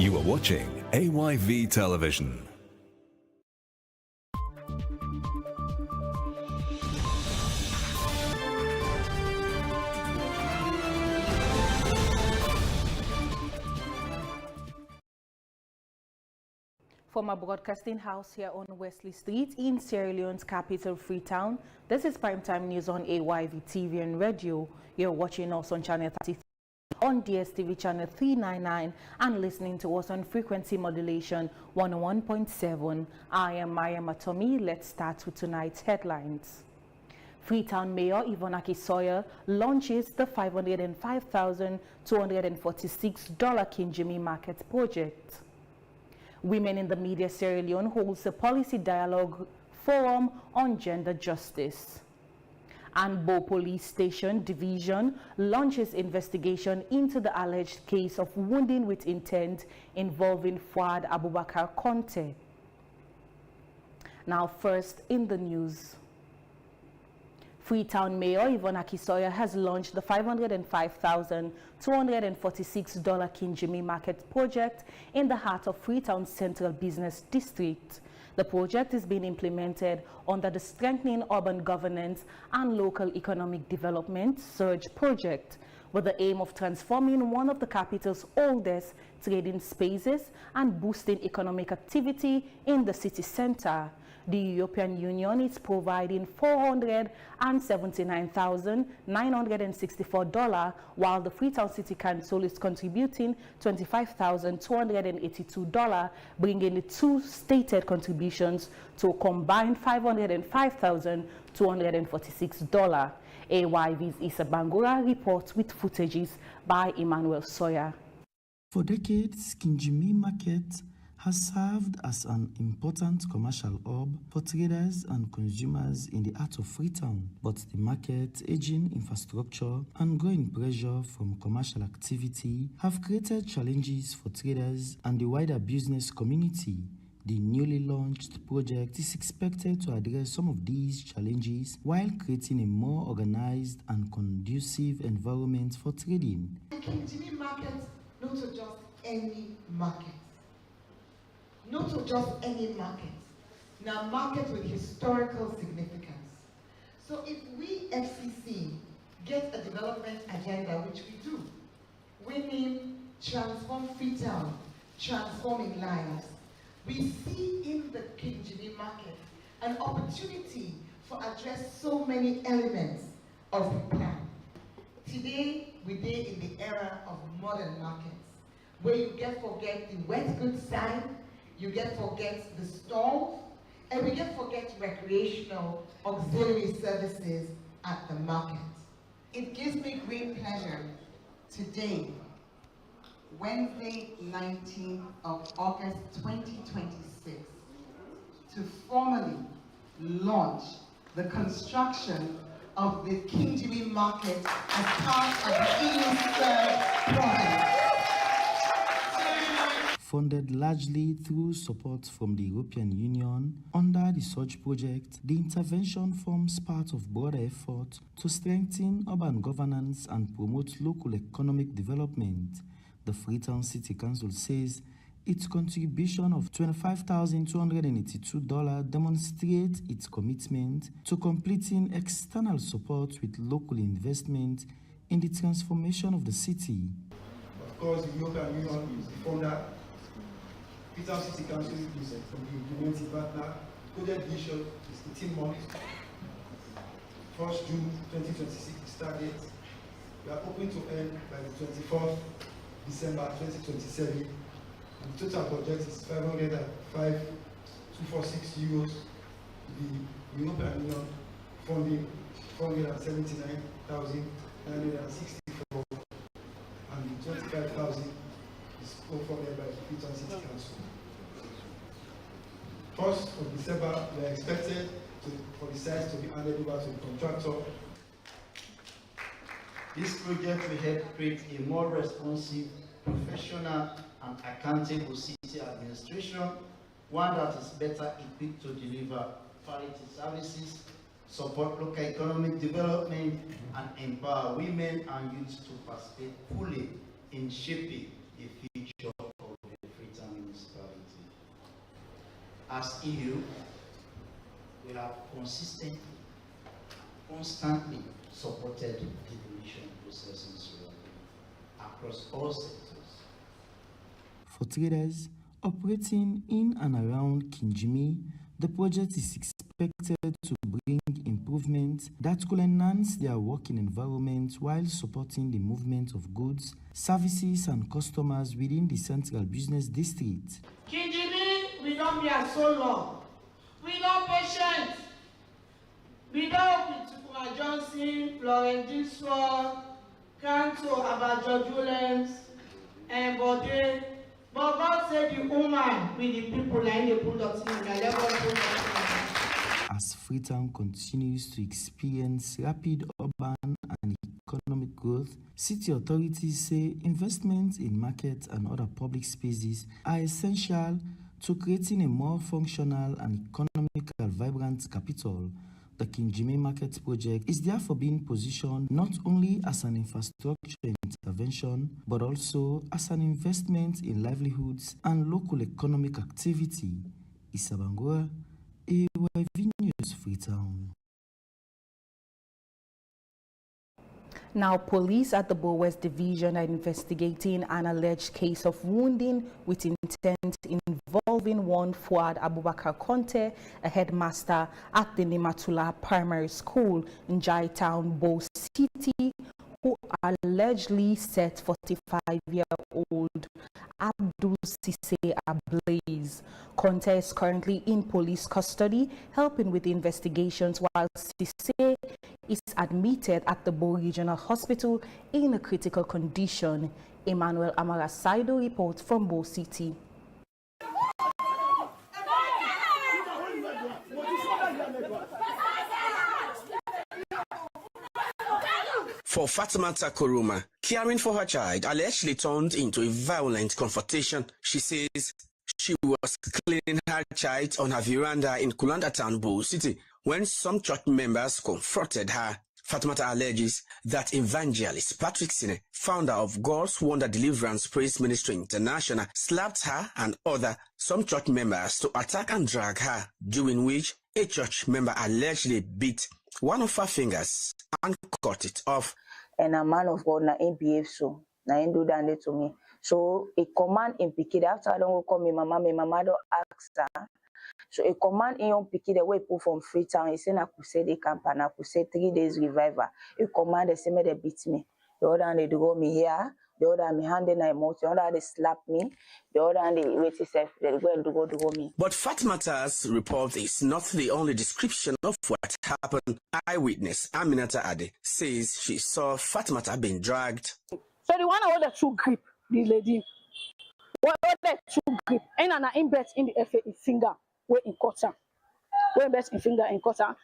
You are watching AYV Television. From our broadcasting house here on Wesley Street in Sierra Leone's capital, Freetown, this is Primetime News on AYV TV and radio. You're watching us on Channel 33, on DSTV Channel 399, and listening to us on frequency modulation 101.7. I am Mariam Atomi. Let's start with tonight's headlines. Freetown Mayor Yvonne Akisoya launches the $505,246 Kinjimi Market project. Women in the Media Sierra Leone holds a policy dialogue forum on gender justice. And Bo Police Station Division launches investigation into the alleged case of wounding with intent involving Fuad Abubakar Conte. Now first in the news. Freetown Mayor Yvonne Akisoya has launched the $505,246 Kinjimi Market project in the heart of Freetown's Central Business District. The project is being implemented under the Strengthening Urban Governance and Local Economic Development SURGE project, with the aim of transforming one of the capital's oldest trading spaces and boosting economic activity in the city center. The European Union is providing $479,964, while the Freetown City Council is contributing $25,282, bringing the two stated contributions to a combined $505,246. AYV's Issa Bangura reports with footages by Emmanuel Sawyer. For decades, Kinjimi Market has served as an important commercial hub for traders and consumers in the heart of Freetown. But the market's aging infrastructure and growing pressure from commercial activity have created challenges for traders and the wider business community. The newly launched project is expected to address some of these challenges while creating a more organized and conducive environment for trading. Kinjimi markets, not just any market. Not just any market, now market with historical significance. So if we FCC get a development agenda, which we do, winning, transform Freetown, transforming lives, we see in the Kinjimi market an opportunity for address so many elements of the plan. Today, we're in the era of modern markets, where you forget the wet goods side, you forget the stall, and we forget recreational auxiliary services at the market. It gives me great pleasure today, Wednesday, 19th of August 2026, to formally launch the construction of the Kinjimi Market as part of the EU-SURGE project. Funded largely through support from the European Union, under the SURGE project, the intervention forms part of broader effort to strengthen urban governance and promote local economic development. The Freetown City Council says its contribution of $25,282 demonstrates its commitment to completing external support with local investment in the transformation of the city. Of course, the European Union is the founder. Freetown City Council is the implementing partner. Project vision is 18 months. 1st June 2026 is start date. We are hoping to end by the 24th December 2027. And the total budget is €505,246. The European Union funding $479,964, and the 25,000 is co-funded by the Freetown City Council. 1st of December, we are expected for the sites to be handed over to the contractor. This project will help create a more responsive, professional, and accountable city administration, one that is better equipped to deliver quality services, support local economic development, and empower women and youth to participate fully in shaping the future of the As EU, we have constantly supported devolution process in Sierra Leone across all sectors. For traders operating in and around Kinjimi, the project is expected to bring improvements that will enhance their working environment while supporting the movement of goods, services, and customers within the central business district. Kinjimi, we don't be here so long. We don't patient. We don't with Johnson, Florence Dixon, Kanto, Abajo Julens, and Bode. But God said the woman with the people and the product in the level. As Freetown continues to experience rapid urban and economic growth, city authorities say investments in markets and other public spaces are essential to creating a more functional and economically vibrant capital. The Kinjimi Market Project is therefore being positioned not only as an infrastructure intervention, but also as an investment in livelihoods and local economic activity. Isabangua, AYV News, Freetown. Now, police at the Bo West Division are investigating an alleged case of wounding with intent involving one Fuad Abubakar Conte, a headmaster at the Nimatula Primary School in Jai Town, Bo City, who allegedly set 45-year-old Abdul Sise ablaze. Conte is currently in police custody, helping with the investigations, while Sise is admitted at the Bo Regional Hospital in a critical condition. Emmanuel Amara Saido reports from Bo City. For Fatimata Koroma, caring for her child allegedly turned into a violent confrontation. She says she was cleaning her child on her veranda in Kulanda Town, Bo City, when some church members confronted her. Fatimata alleges that evangelist Patrick Sine, founder of God's Wonder Deliverance Praise Ministry International, slapped her and some church members to attack and drag her, during which a church member allegedly beat one of her fingers and cut it off. And a man of God na him behave so. Na him do that to me. So a command in Piki, after I don't call me mama don't ask her. So a command in yon Piki, the way people from Freetown, he said I could say they camp and I could say 3 days revival. A command they say me they beat me. The other hand they do me here, the other hand me handing my mouth, the other hand they slap me, the other hand they wait itself, they go and do me. But Fatimata's report is not the only description of what happened. Eyewitness Aminata Ade says she saw Fatimata being dragged. So the one who the true grip, the lady, what the true grip, and an embed in the FA in finger, where in quarter, where embed in finger in quarter.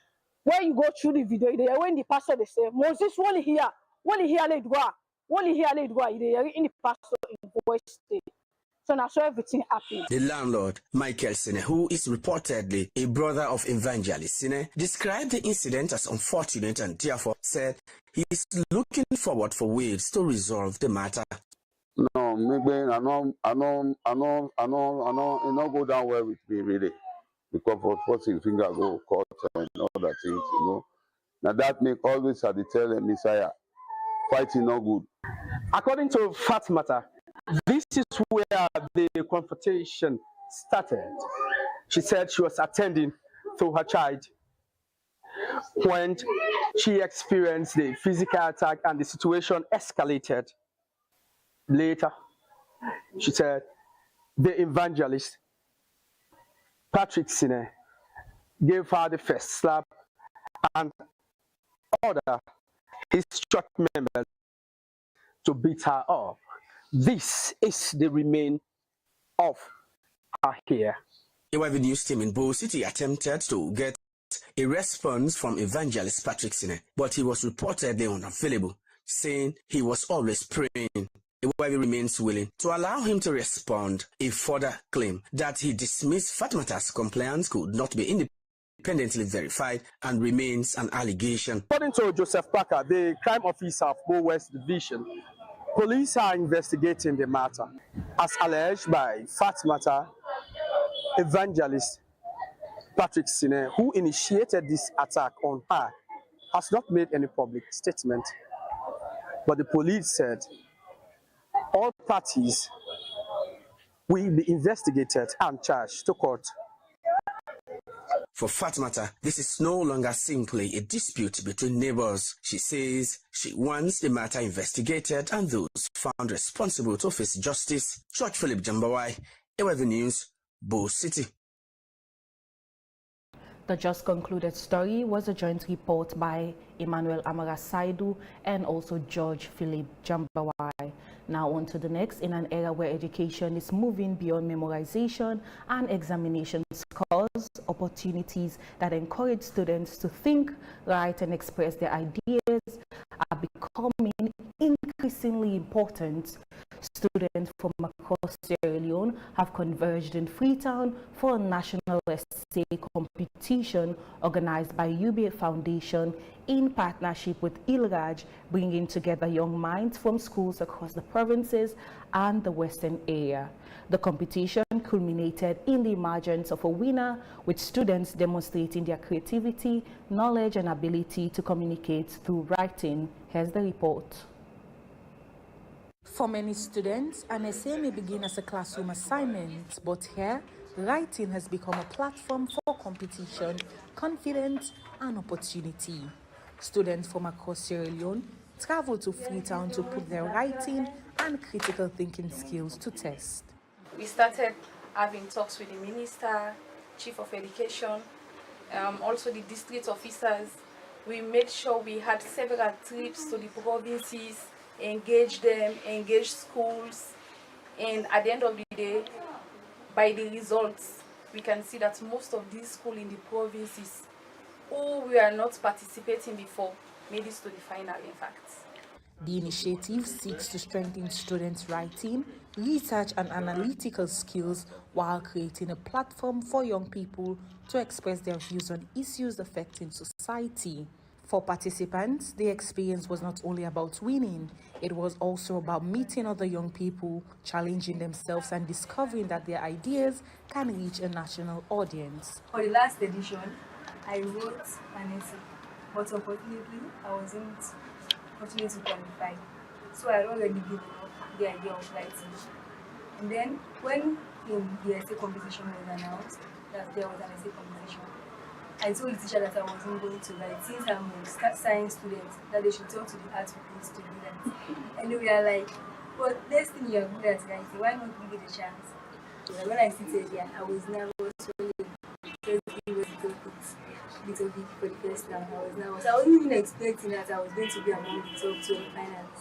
Where you go through the video, they when the pastor they say, Moses, only here let go, only here let go, they are in the pastor in voice state. So now so everything happened. The landlord, Michael Sine, who is reportedly a brother of Evangelist Sine, described the incident as unfortunate and therefore said he is looking forward for ways to resolve the matter. No, maybe I know, it not go down well with me really, because for forcing finger go cut and other things, you know. Now that make always at the tell the Messiah, fighting no good. According to Fatimata, this is where the confrontation started. She said she was attending to her child when she experienced the physical attack and the situation escalated. Later, she said the evangelist, Patrick Sine, gave her the first slap and ordered his church members to beat her up. This is the remain of her here. AYV News team in Bo City attempted to get a response from Evangelist Patrick Sine, but he was reportedly unavailable, saying he was always praying. AYV remains willing to allow him to respond. A further claim that he dismissed Fatimata's complaints could not be independently verified and remains an allegation. According to Joseph Parker, the crime officer of Bo West Division, police are investigating the matter as alleged by Fatimata, Evangelist Patrick Sine, who initiated this attack on her, has not made any public statement. But the police said all parties will be investigated and charged to court. For Fatmata, this is no longer simply a dispute between neighbors. She says she wants the matter investigated and those found responsible to face justice. George Philip Jambawai, AYV News, Bo City. The just concluded story was a joint report by Emmanuel Amara Saidu and also George Philip Jambawai. Now on to the next. In an era where education is moving beyond memorization and examination scores, opportunities that encourage students to think, write and express their ideas are becoming increasingly important. Students from across Sierra Leone have converged in Freetown for a national essay competition organized by UBA Foundation in partnership with ILRAJ, bringing together young minds from schools across the provinces and the Western area. The competition culminated in the emergence of a winner, with students demonstrating their creativity, knowledge and ability to communicate through writing. Here's the report. For many students, an essay may begin as a classroom assignment, but here, writing has become a platform for competition, confidence, and opportunity. Students from across Sierra Leone travel to Freetown to put their writing and critical thinking skills to test. We started having talks with the minister, chief of education, also the district officers. We made sure we had several trips to the provinces, engage them, engage schools, and at the end of the day, by the results, we can see that most of these schools in the provinces who were not participating before made it to the final, in fact. The initiative seeks to strengthen students' writing, research and analytical skills while creating a platform for young people to express their views on issues affecting society. For participants, the experience was not only about winning, it was also about meeting other young people, challenging themselves and discovering that their ideas can reach a national audience. For the last edition, I wrote an essay, but unfortunately, I wasn't fortunate to qualify. So I already given up the idea of writing. And then when the essay competition was announced, that there was an essay competition, I told the teacher that I wasn't going to write, since I'm a science student, that they should talk to the art people to do that. And we are like, but next thing you're good at writing, why not give it a chance? When I sit here, I was nervous, just give it a little bit for the first time. I was nervous. I wasn't even expecting that I was going to be among the top 12 finals.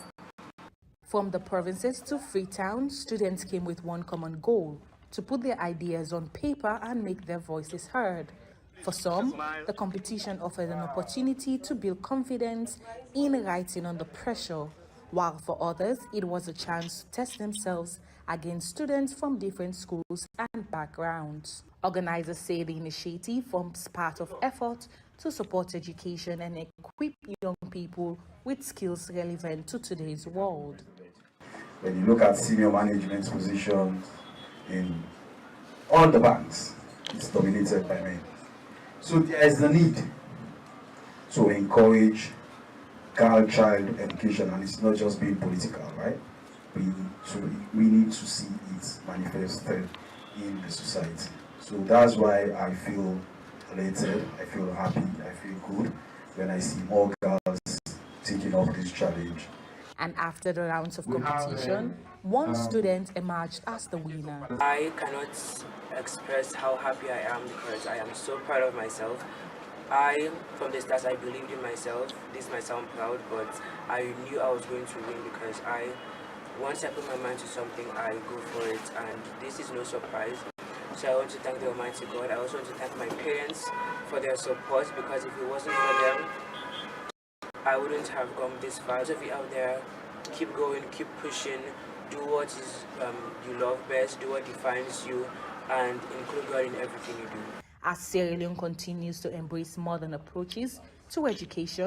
From the provinces to Freetown, students came with one common goal: to put their ideas on paper and make their voices heard. For some, the competition offered an opportunity to build confidence in writing under pressure, while for others, it was a chance to test themselves against students from different schools and backgrounds. Organizers say the initiative forms part of efforts to support education and equip young people with skills relevant to today's world. When you look at senior management positions in all the banks, it's dominated by men. So there is the need to encourage girl-child education, and it's not just being political, right? We need to see it manifested in the society. So that's why I feel elated, I feel happy, I feel good when I see more girls taking up this challenge. And after the rounds of competition, one student emerged as the winner. I cannot express how happy I am because I am so proud of myself. From the start, I believed in myself. This might sound proud, but I knew I was going to win because once I put my mind to something, I go for it, and this is no surprise. So I want to thank the Almighty God. I also want to thank my parents for their support, because if it wasn't for them, I wouldn't have gone this far. So if you're out there, keep going, keep pushing, do what is you love best, do what defines you, and include God in everything you do. As Sierra Leone continues to embrace modern approaches to education,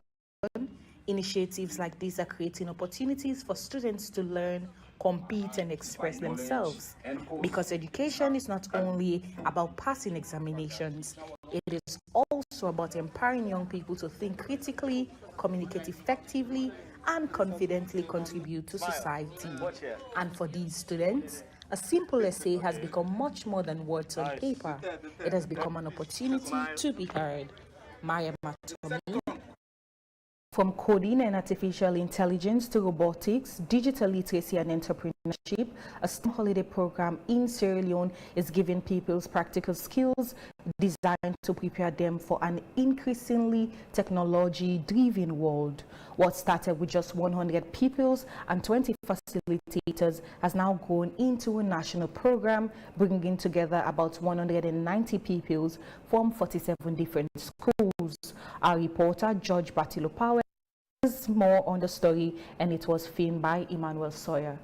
initiatives like these are creating opportunities for students to learn, compete, and express themselves. Because education is not only about passing examinations, It is also about empowering young people to think critically, communicate effectively, and confidently contribute to society. And for these students, a simple essay has become much more than words on paper. It has become an opportunity to be heard. Maya Matomi. From coding and artificial intelligence to robotics, digital literacy and entrepreneurship, a STEM holiday program in Sierra Leone is giving pupils practical skills designed to prepare them for an increasingly technology-driven world. What started with just 100 pupils and 20 facilitators has now grown into a national program, bringing together about 190 pupils from 47 different schools. Our reporter, George Batilo Power, is more on the story, and it was filmed by Emmanuel Sawyer.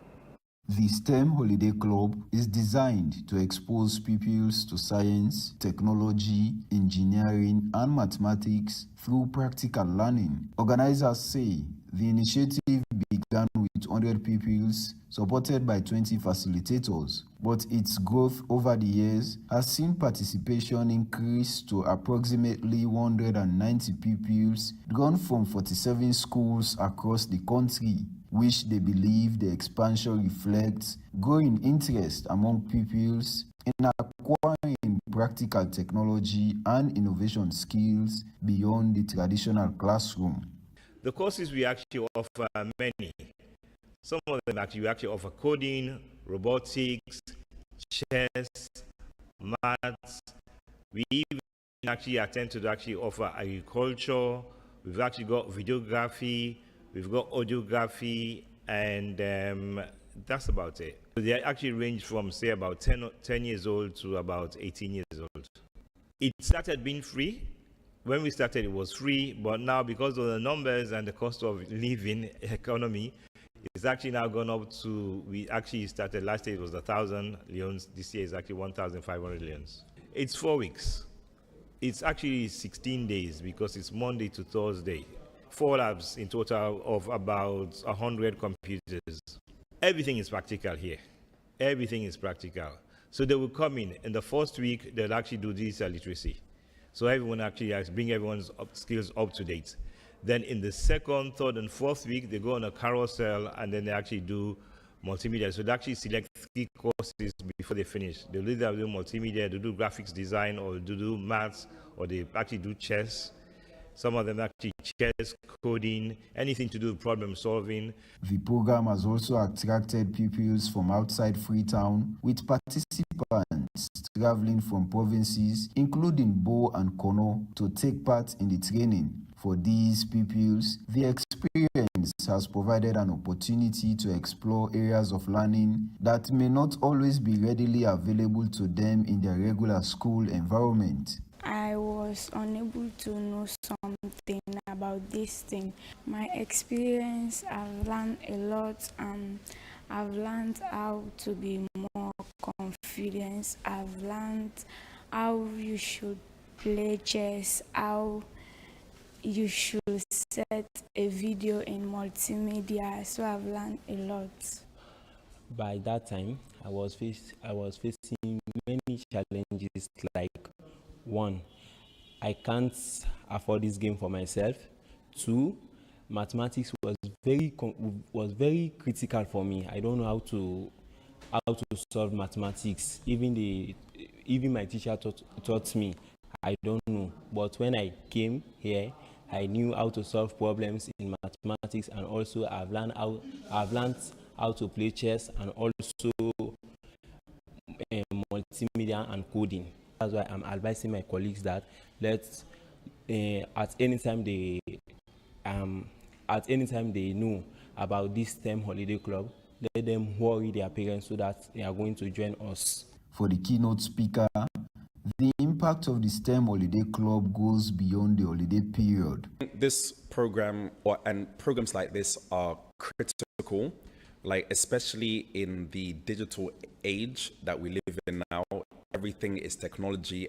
The STEM Holiday Club is designed to expose pupils to science, technology, engineering, and mathematics through practical learning. Organizers say the initiative began with 100 pupils supported by 20 facilitators, but its growth over the years has seen participation increase to approximately 190 pupils drawn from 47 schools across the country, which they believe the expansion reflects growing interest among pupils in acquiring practical technology and innovation skills beyond the traditional classroom. The courses we actually offer are many. Some of them we actually offer coding, robotics, chess, maths. We even actually attempt to actually offer agriculture. We've actually got videography, we've got audiography, and that's about it. They actually range from, say, about 10 years old to about 18 years old. It started being free. When we started, it was free, but now because of the numbers and the cost of living economy, it's actually now gone up to, we actually started last year, it was 1,000 leones. This year is actually 1,500 leones. It's 4 weeks. It's actually 16 days because it's Monday to Thursday. 4 labs in total of about 100 computers. Everything is practical here. Everything is practical. So they will come in the first week, they'll actually do digital literacy. So everyone actually has bring everyone's skills up to date. Then in the second, third, and fourth week, they go on a carousel and then they actually do multimedia. So they actually select 3 courses before they finish. They'll either do multimedia, they do graphics design, or they do maths, or they actually do chess. Some of them actually chess, coding, anything to do with problem solving. The program has also attracted pupils from outside Freetown, with participants traveling from provinces including Bo and Kono to take part in the training. For these pupils, the experience has provided an opportunity to explore areas of learning that may not always be readily available to them in their regular school environment. I was unable to know something about this thing. My experience, I've learned a lot, and I've learned how to be more confident. I've learned how you should play chess, how you should set a video in multimedia. So I've learned a lot. By that time, I was facing many challenges, like 1, I can't afford this game for myself. 2, mathematics was very critical for me. I don't know how to solve mathematics. Even my teacher taught me. I don't know. But when I came here, I knew how to solve problems in mathematics, and also I've learned how to play chess, and also multimedia and coding. That's why I'm advising my colleagues that at any time they know about this STEM Holiday Club, let them worry their parents so that they are going to join us. For the keynote speaker, the impact of the STEM Holiday Club goes beyond the holiday period. This program and programs like this are critical, like especially in the digital age that we live in now. Everything is technology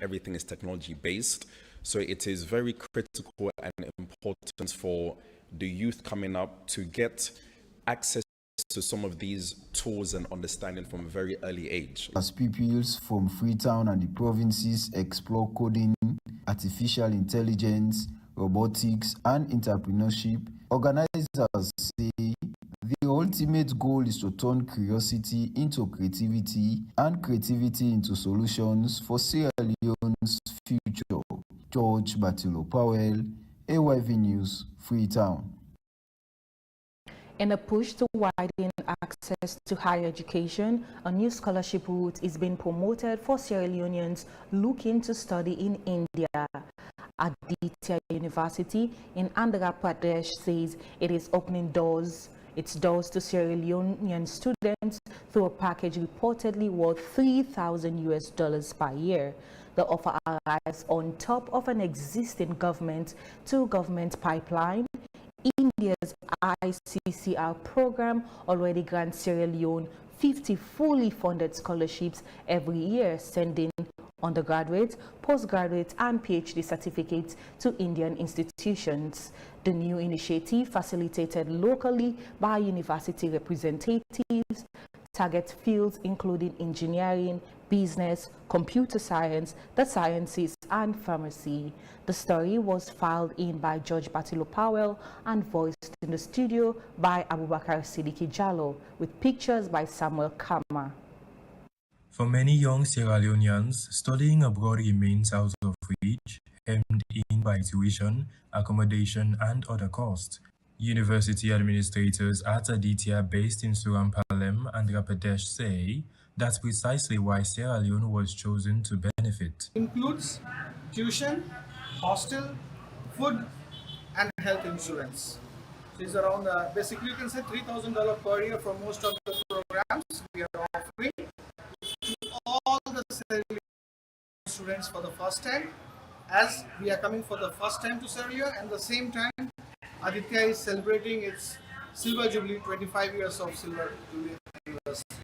based. So it is very critical and important for the youth coming up to get access to some of these tools and understanding from a very early age. As pupils from Freetown and the provinces explore coding, artificial intelligence, robotics, and entrepreneurship, organizers say the ultimate goal is to turn curiosity into creativity and creativity into solutions for Sierra Leone's future. George Batilo Powell, AYV News, Freetown. In a push to widen access to higher education, a new scholarship route is being promoted for Sierra Leoneans looking to study in India. Aditya University in Andhra Pradesh says it is opening its doors to Sierra Leonean students through a package reportedly worth $3,000 per year. The offer arrives on top of an existing government-to-government pipeline. India's ICCR program already grants Sierra Leone 50 fully funded scholarships every year, sending undergraduate, postgraduate, and PhD certificates to Indian institutions. The new initiative, facilitated locally by university representatives, targets fields including engineering, business, computer science, the sciences, and pharmacy. The story was filed in by George Batilo Powell and voiced in the studio by Abubakar Siddiqui Jallo, with pictures by Samuel Kama. For many young Sierra Leoneans, studying abroad remains out of reach, hemmed in by tuition, accommodation, and other costs. University administrators at Aditya, based in Surampalem, Andhra Pradesh, say that's precisely why Sierra Leone was chosen to benefit. Includes tuition, hostel, food, and health insurance. So it's around, basically you can say $3,000 per year for most of the programs we are offering to all the Sierra Leone students for the first time, as we are coming for the first time to Sierra Leone, and at the same time Aditya is celebrating its Silver Jubilee, 25 years of Silver Jubilee University.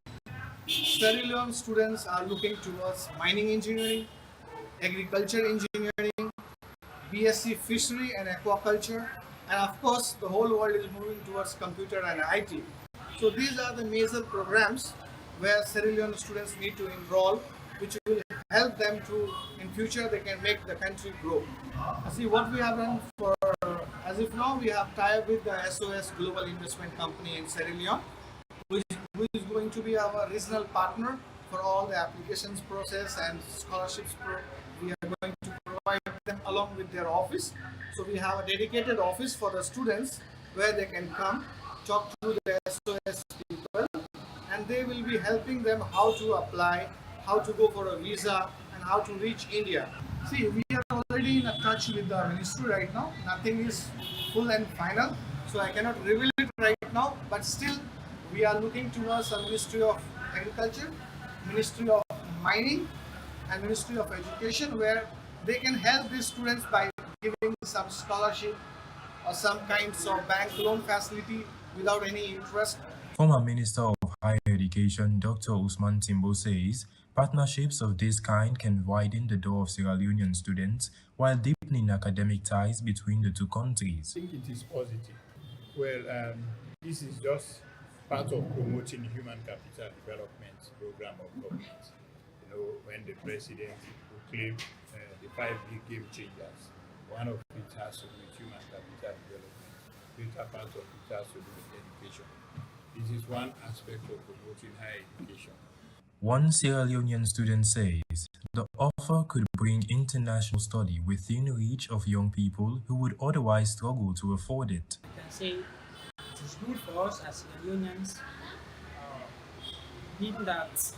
Sierra Leone students are looking towards mining engineering, agriculture engineering, BSc fishery and aquaculture, and of course the whole world is moving towards computer and IT. So these are the major programs where Sierra Leone students need to enroll, which will help them to, in future they can make the country grow. See what we have done for, as if now we have tied with the SOS Global Investment Company in Sierra Leone, who is going to be our regional partner for all the applications process and scholarships. We are going to provide them along with their office. So we have a dedicated office for the students where they can come, talk to the SOS people, and they will be helping them how to apply, how to go for a visa, and how to reach India. See, we are already in a touch with the ministry right now. Nothing is full and final, so I cannot reveal it right now, but still we are looking towards a Ministry of Agriculture, Ministry of Mining, and Ministry of Education, where they can help these students by giving some scholarship or some kinds of bank loan facility without any interest. Former Minister of Higher Education Dr. Usman Timbo says partnerships of this kind can widen the door of Sierra Leonean students while deepening academic ties between the two countries. I think it is positive. Well, this is just part of promoting human capital development program of government. You know, when the president proclaimed the 5 big game changers, one of it has to do with human capital development. Greater part of it has to do with education. This is one aspect of promoting higher education. One Sierra Leonean student says the offer could bring international study within reach of young people who would otherwise struggle to afford it. I can say it is good for us as Sierra Leoneans, being that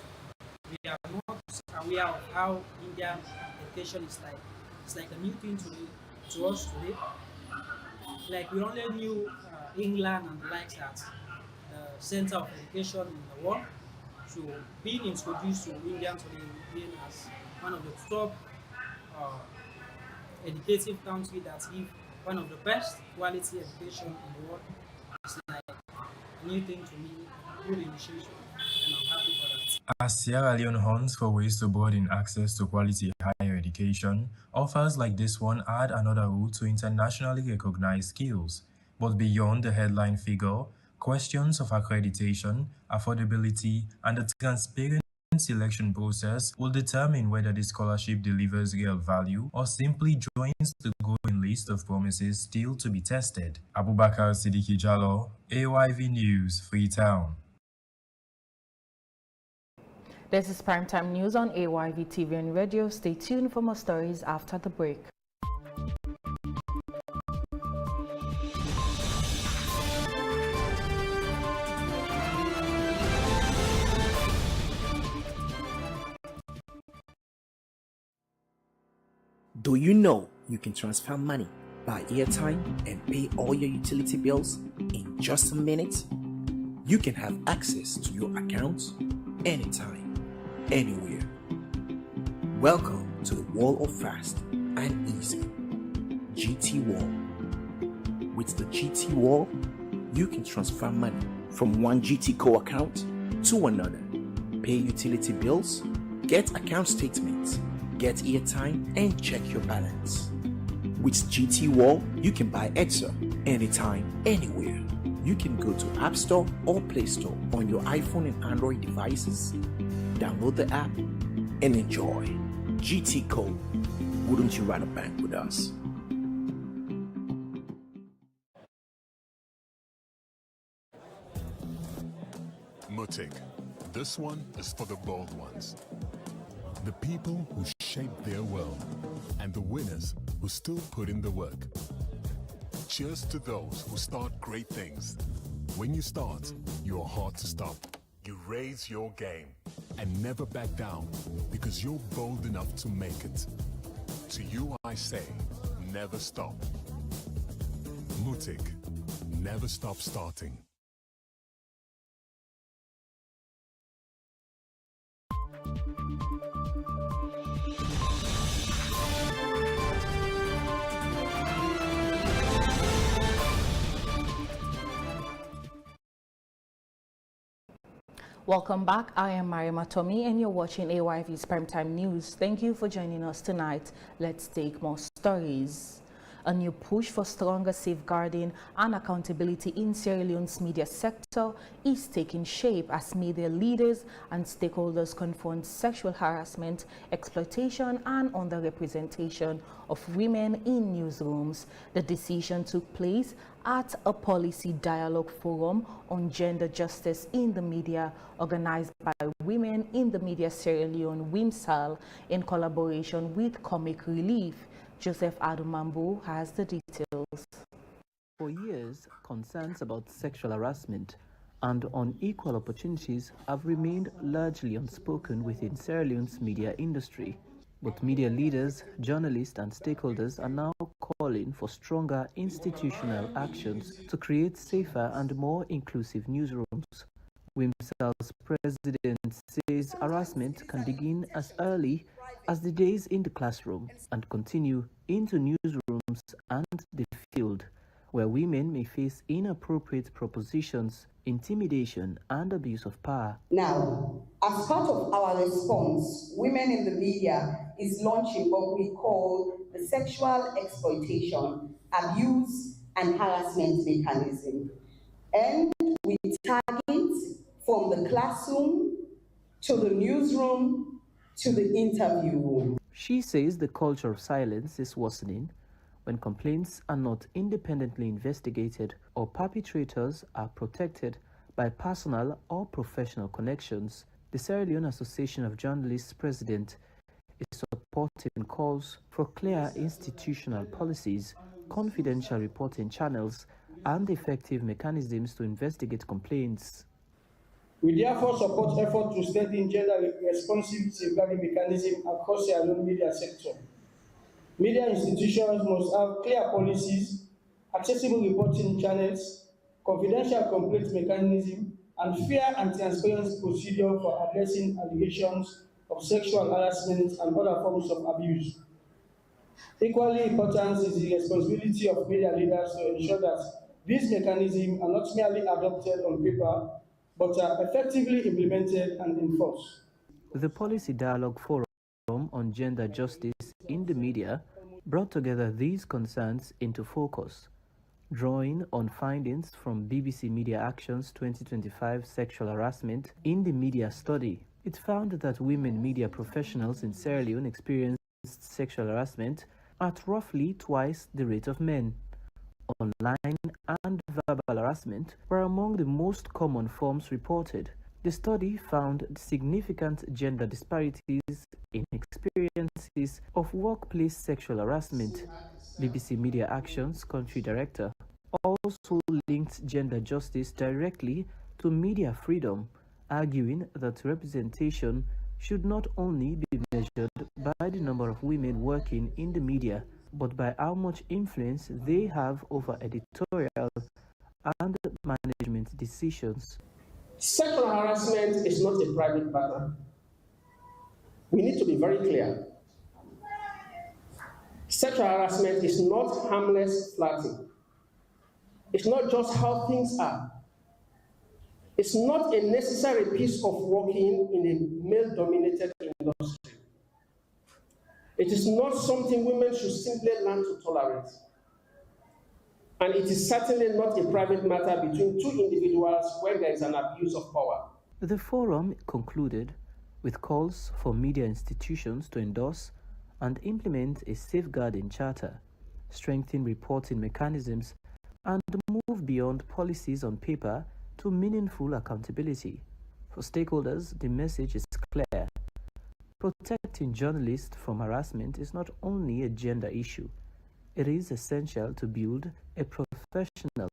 we are not aware of how Indian education is like. It's like a new thing to us today. Like we only knew England and the likes that the center of education in the world. So being introduced to India today, being as one of the top educative country that give one of the best quality education in the world, it's like a new thing to me, good initiation, and I'm happy for that. As Sierra Leone hunts for ways to broaden access to quality higher education, offers like this one add another route to internationally recognized skills. But beyond the headline figure, Questions of accreditation, affordability, and the transparent selection process will determine whether the scholarship delivers real value or simply joins the growing list of promises still to be tested. Abubakar Siddiqui Jallo, AYV News, Freetown. This is Primetime News on AYV TV and radio. Stay tuned for more stories after the break. Do you know you can transfer money, buy airtime, and pay all your utility bills in just a minute? You can have access to your accounts anytime, anywhere. Welcome to the world of fast and easy. GT Wall. With the GT Wall, you can transfer money from one GT Co account to another, pay utility bills, get account statements, get airtime, and check your balance. With GT Wall, you can buy Exa anytime, anywhere. You can go to App Store or Play Store on your iPhone and Android devices, download the app, and enjoy. GT Co. Wouldn't you rather bank with us? Mutik. This one is for the bold ones. The people who shaped their world, and the winners who still put in the work. Cheers to those who start great things. When you start, you're hard to stop. You raise your game and never back down because you're bold enough to make it. To you I say, never stop. Mutik, never stop starting. Welcome back. I am Mariama Tommy and you're watching AYV's Primetime News. Thank you for joining us tonight. Let's take more stories. A new push for stronger safeguarding and accountability in Sierra Leone's media sector is taking shape as media leaders and stakeholders confront sexual harassment, exploitation, and underrepresentation of women in newsrooms. The decision took place at a policy dialogue forum on gender justice in the media organized by Women in the Media Sierra Leone, WIMSAL, in collaboration with Comic Relief. Joseph Adumambu has the details. For years, concerns about sexual harassment and unequal opportunities have remained largely unspoken within Sierra Leone's media industry. But media leaders, journalists and stakeholders are now calling for stronger institutional actions to create safer and more inclusive newsrooms. WIMSAL's president says harassment can begin as early as the days in the classroom and continue into newsrooms and the field, where women may face inappropriate propositions, intimidation, and abuse of power. Now, as part of our response, Women in the Media is launching what we call the Sexual Exploitation, Abuse, and Harassment Mechanism. And we target from the classroom to the newsroom to the interview room. She says the culture of silence is worsening when complaints are not independently investigated or perpetrators are protected by personal or professional connections. The Sierra Leone Association of Journalists president is supporting calls for clear institutional policies, confidential reporting channels, and effective mechanisms to investigate complaints. We therefore support efforts to strengthen gender-responsive safeguarding mechanisms across the Sierra Leone media sector. Media institutions must have clear policies, accessible reporting channels, confidential complaint mechanism, and fair and transparent procedure for addressing allegations of sexual harassment and other forms of abuse. Equally important is the responsibility of media leaders to ensure that these mechanisms are not merely adopted on paper, but are effectively implemented and enforced. The Policy Dialogue Forum on Gender Justice in the Media brought together these concerns into focus. Drawing on findings from BBC Media Action's 2025 Sexual Harassment in the Media Study, it found that women media professionals in Sierra Leone experienced sexual harassment at roughly twice the rate of men. Online and verbal harassment were among the most common forms reported. The study found significant gender disparities in experiences of workplace sexual harassment. BBC Media Action's country director also linked gender justice directly to media freedom, arguing that representation should not only be measured by the number of women working in the media, but by how much influence they have over editorial and management decisions. Sexual harassment is not a private matter. We need to be very clear. Sexual harassment is not harmless flirting. It's not just how things are. It's not a necessary piece of working in a male-dominated industry. It is not something women should simply learn to tolerate. And it is certainly not a private matter between two individuals when there is an abuse of power. The forum concluded with calls for media institutions to endorse and implement a safeguarding charter, strengthen reporting mechanisms, and move beyond policies on paper to meaningful accountability. For stakeholders, the message is clear. Protecting journalists from harassment is not only a gender issue. It is essential to build a professional,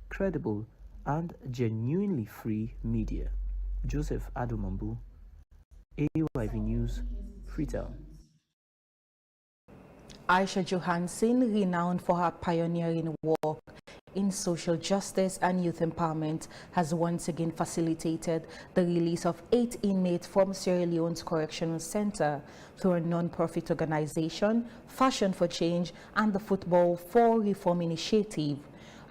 credible, and genuinely free media. Joseph Adomambu, AYV News, Freetown. Aisha Johansson, renowned for her pioneering work in social justice and youth empowerment, has once again facilitated the release of 8 inmates from Sierra Leone's Correctional Center through a non-profit organization, Fashion for Change, and the Football for Reform Initiative.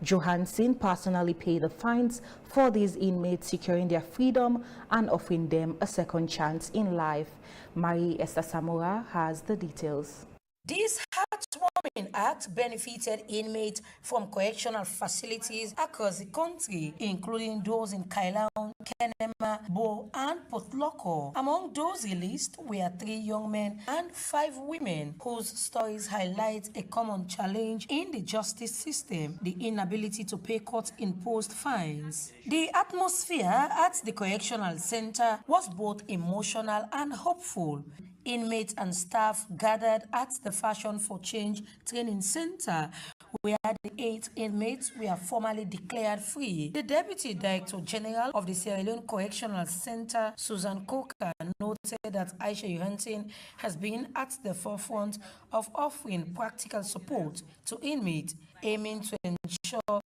Johansson personally paid the fines for these inmates, securing their freedom and offering them a second chance in life. Marie Esther Samora has the details. This heartwarming act benefited inmates from correctional facilities across the country, including those in Kailaun, Kenema, Bo, and Potloko. Among those released were 3 young men and 5 women, whose stories highlight a common challenge in the justice system: the inability to pay court-imposed fines. The atmosphere at the correctional center was both emotional and hopeful. Inmates and staff gathered at the Fashion for Change Training Center, where the 8 inmates were formally declared free. The Deputy Director General of the Sierra Leone Correctional Center, Susan Coker, noted that Aisha Johansson has been at the forefront of offering practical support to inmates, aiming to ensure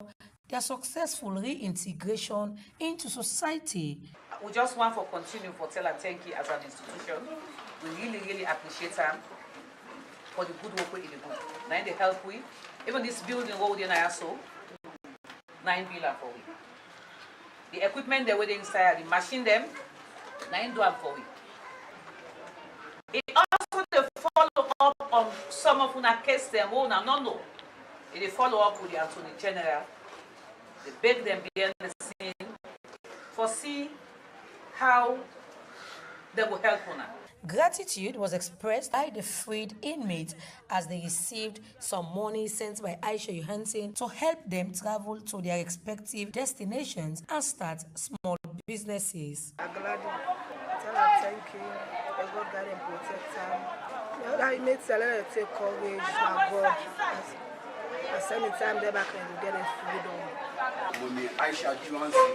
their successful reintegration into society. We just want to continue for tell and thank you as an institution. We really appreciate them for the good work we do. Now they help we. Even this building road in ISO, 9 billion for we. The equipment they were inside, the machine them, 9 do for we. It also they follow up on some of una case them own and no. They follow up with the Attorney General. They beg them behind the scene for see how they will help una. Gratitude was expressed by the freed inmates as they received some money sent by Aisha Johansson to help them travel to their respective destinations and start small businesses. I'm glad to thank you. God guide and protect them. I made a take courage, my God. As anytime they back and get a freedom. Aisha Johansson.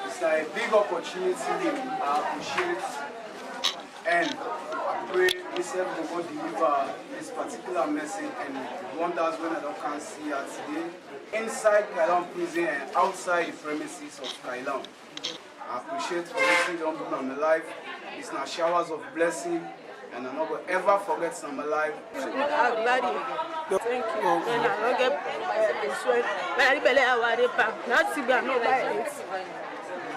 It's a big opportunity. I appreciate it. And I pray this help the God deliver this particular message and the wonders when I don't see her today. Inside Kailaun prison and outside the premises of Kailaun. I appreciate for listening to people on my life. It's not showers of blessing and I'm not going to ever forget some of my life. I'm glad you. Thank you. And I don't get sweat. But I really have a pack. Not to be it.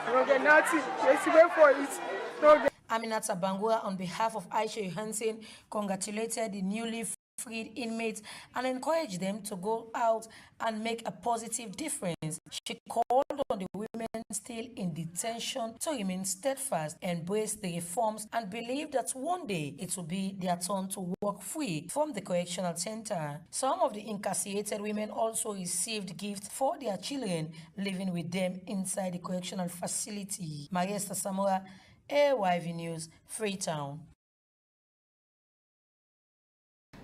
I don't get nothing. Let's wait for it. Aminata Bangura, on behalf of Aisha Johansson, congratulated the newly freed inmates and encouraged them to go out and make a positive difference. She called on the women still in detention to remain steadfast, embrace the reforms, and believe that one day it will be their turn to walk free from the correctional center. Some of the incarcerated women also received gifts for their children living with them inside the correctional facility. Mariesta Samora, AYV News, Freetown.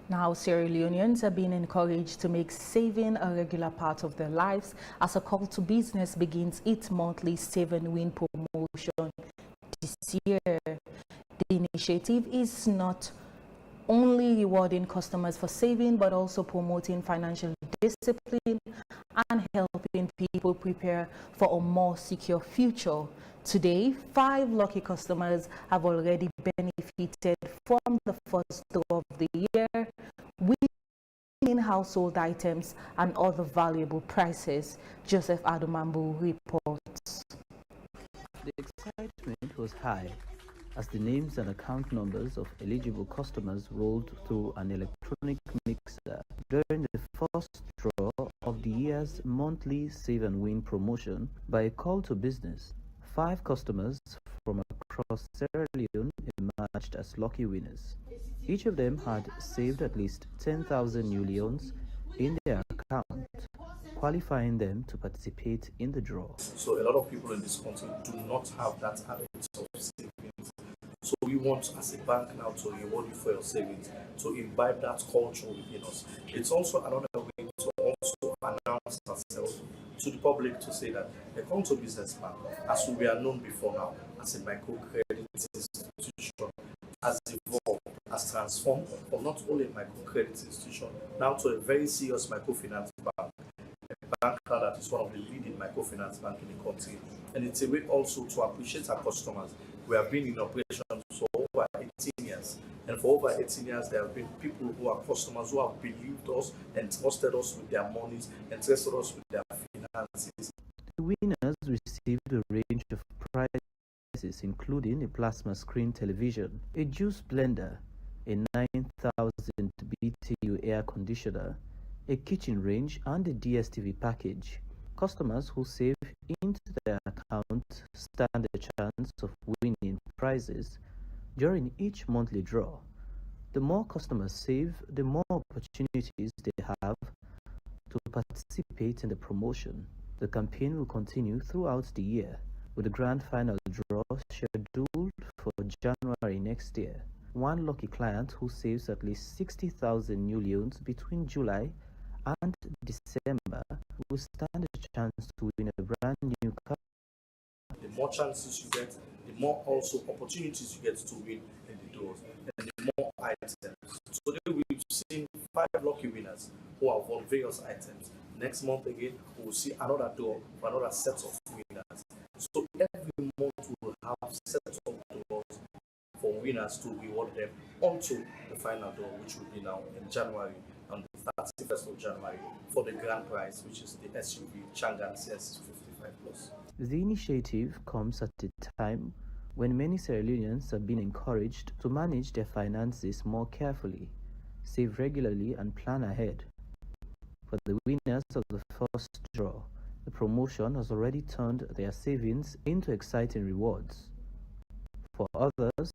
Now, Sierra Leoneans are being encouraged to make saving a regular part of their lives as a call to business begins its monthly Save and Win promotion this year. The initiative is not only rewarding customers for saving, but also promoting financial discipline and helping people prepare for a more secure future. Today, 5 lucky customers have already benefited from the first draw of the year, winning household items and other valuable prizes. Joseph Adumambu reports. The excitement was high as the names and account numbers of eligible customers rolled through an electronic mixer during the first draw of the year's monthly Save and Win promotion. By a call to business, 5 customers from across Sierra Leone emerged as lucky winners. Each of them had saved at least 10,000 new leones in their account, qualifying them to participate in the draw. So a lot of people in this country do not have that habit of savings. So we want, as a bank now, to reward you for your savings, to imbibe that culture within us. It's also another way to also announce ourselves to the public to say that the Conto Business Bank, as we were known before now, as a microcredit institution, has evolved, has transformed from not only a microcredit institution now to a very serious microfinance bank. Bank that is one of the leading microfinance banks in the country, and it's a way also to appreciate our customers. We have been in operation for over 18 years, and for over 18 years there have been people who are customers who have believed us and trusted us with their monies and trusted us with their finances. The winners received a range of prizes including a plasma screen television, a juice blender, a 9,000 BTU air conditioner, a kitchen range, and a DSTV package. Customers who save into their account stand a chance of winning prizes during each monthly draw. The more customers save, the more opportunities they have to participate in the promotion. The campaign will continue throughout the year, with the grand final draw scheduled for January next year. One lucky client who saves at least 60,000 new leones between July and December will stand a chance to win a brand new car. The more chances you get, the more also opportunities you get to win in the doors, and the more items. So today we've seen 5 lucky winners who have won various items. Next month again, we will see another door for another set of winners. So every month we will have sets of doors for winners to reward them until the final door, which will be now in January, on the 31st of January, for the grand prize, which is the SUV Changan CS55 Plus. The initiative comes at a time when many Sierra Leoneans have been encouraged to manage their finances more carefully, save regularly, and plan ahead. For the winners of the first draw, the promotion has already turned their savings into exciting rewards. For others,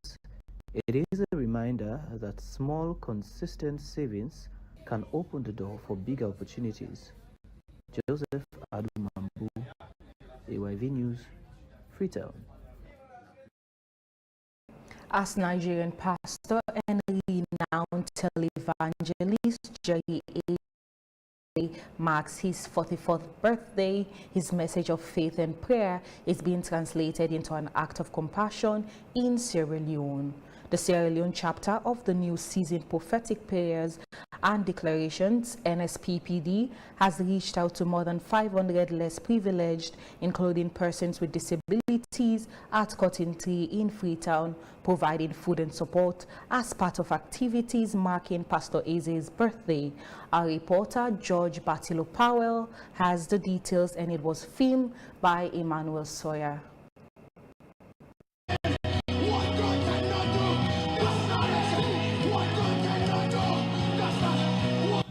it is a reminder that small, consistent savings can open the door for bigger opportunities. Joseph Adumambu, AYV News, Freetown. As Nigerian pastor and renowned televangelist Jerry marks his 44th birthday, his message of faith and prayer is being translated into an act of compassion in Sierra Leone. The Sierra Leone chapter of the New Season Prophetic Prayers and Declarations, NSPPD, has reached out to more than 500 less privileged, including persons with disabilities, at Cotton Tree in Freetown, providing food and support as part of activities marking Pastor Eze's birthday. Our reporter, George Batilo Powell, has the details, and it was filmed by Emmanuel Sawyer.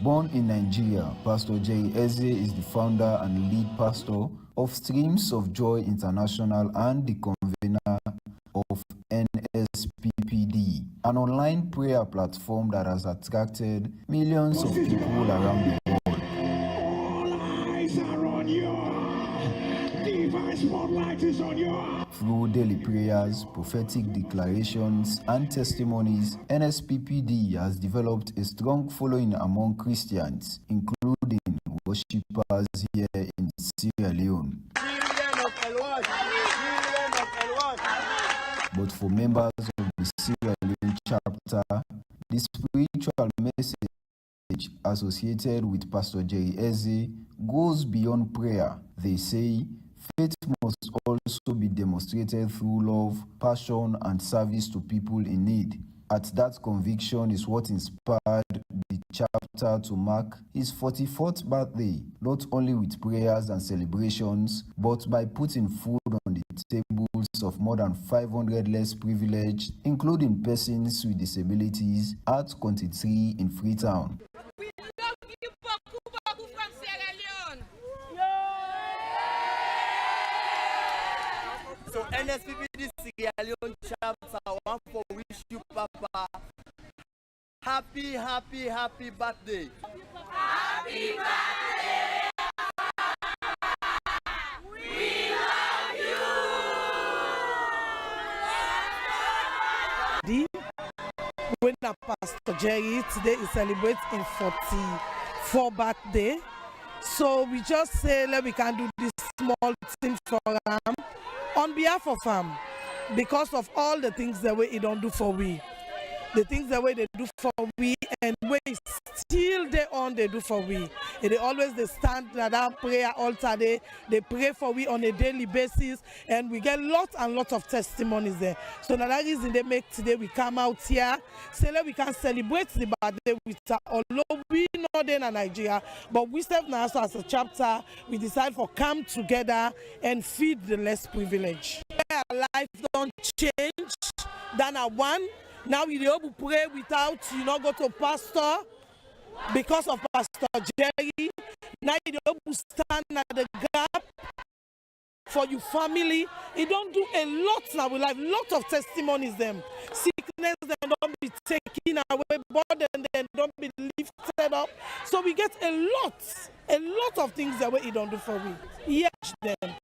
Born in Nigeria, Pastor Jerry Eze is the founder and lead pastor of Streams of Joy International and the convener of NSPPD, an online prayer platform that has attracted millions of people around the world. All eyes are on you. Divine spotlight is on you. Through daily prayers, prophetic declarations, and testimonies, NSPPD has developed a strong following among Christians, including worshippers here in Sierra Leone. But for members of the Sierra Leone chapter, the spiritual message associated with Pastor Jerry Eze goes beyond prayer. They say faith must also be demonstrated through love, passion, and service to people in need. At that conviction is what inspired the chapter to mark his 44th birthday, not only with prayers and celebrations, but by putting food on the tables of more than 500 less privileged, including persons with disabilities, at County 3 in Freetown. So NSPPD Sierra Leone chapter, I want to wish you, Papa, happy birthday. Happy birthday. We love you. When Pastor Jerry today is celebrating his 44th birthday, so we just say let we can do this small thing for him on behalf of him, because of all the things that he don't do for we, the things that they do for we, and we still they do for we. And they always they stand at that prayer altar, they pray for we on a daily basis, and we get lots and lots of testimonies there. So now that reason they make today we come out here, say that we can celebrate the birthday with although we not in Nigeria, but we step now so as a chapter, we decide for come together and feed the less privileged. Our life don't change than a one. Now we able to pray without go to pastor because of Pastor Jerry. Now you able to stand at the gap for your family. It don't do a lot now. We have lot of testimonies them. Sickness then don't be taken away, burden then don't be lifted up. So we get a lot of things that we don't do for we. Yes, then.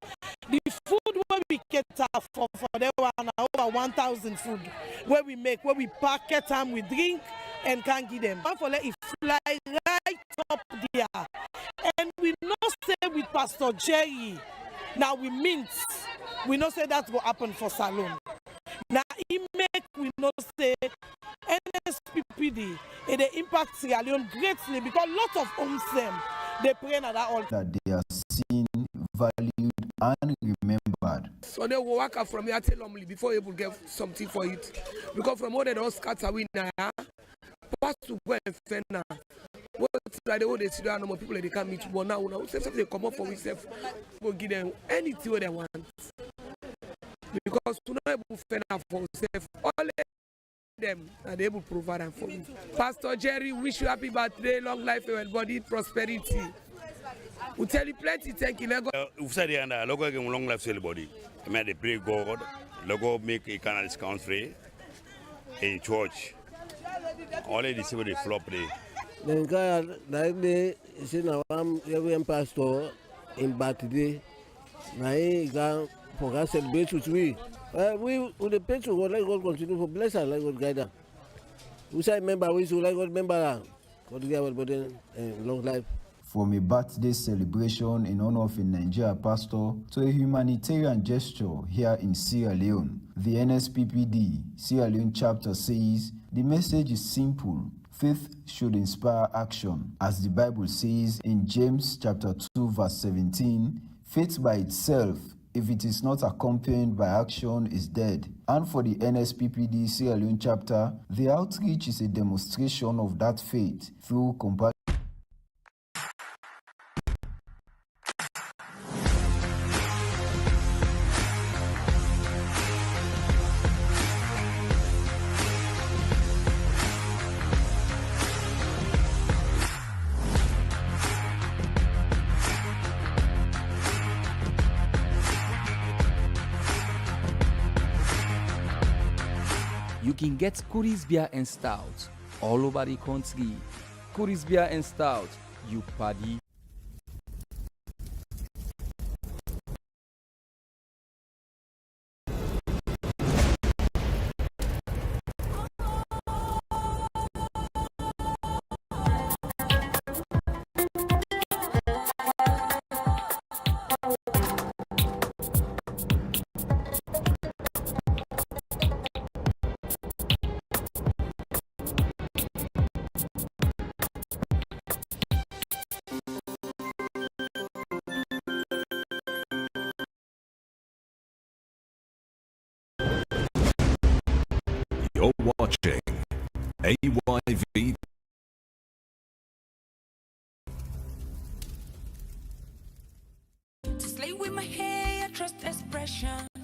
The food where we get for there are over 1,000 food where we make, where we packet them, we drink and can give them. And for let it fly right up there. And we not say with Pastor Jerry, now we mint. We not say that will happen for Salon. Now he make we not say NSPPD and they impact Sierra Leone greatly because lots of homes them they pray at that altar. That they are seen, valued, and remembered. So they will work out from here till normally before you will get something for it. Because from all they don't scatter we now, pass to go and fend now. What like the way they see there no more people they can't meet but now they come up for themselves, we'll give them anything they want. Because to not able to fend for themselves, all them are able to provide them for you. Pastor Jerry, wish you happy birthday, long life and body, prosperity. We tell you plenty, thank you. We said the logo give long life to everybody. I mean, they pray God, logo make a kind of discount free in church. Only the civil they flop there. Then God, like they say now I'm every pastor in birthday. Now he can for celebrate with we. We with the petrol, God let God continue for bless her, let God guide her. We say remember we should let God remember her. God give everybody long life. From a birthday celebration in honor of a Nigeria pastor to a humanitarian gesture here in Sierra Leone, the NSPPD Sierra Leone chapter says the message is simple. Faith should inspire action. As the Bible says in James chapter 2 verse 17, faith by itself, if it is not accompanied by action, is dead. And for the NSPPD Sierra Leone chapter, the outreach is a demonstration of that faith through compassion. can get Curry's beer and stout all over the country. Curry's beer and stout, you paddy. You're watching AYV. To slay with my hair, trust expression.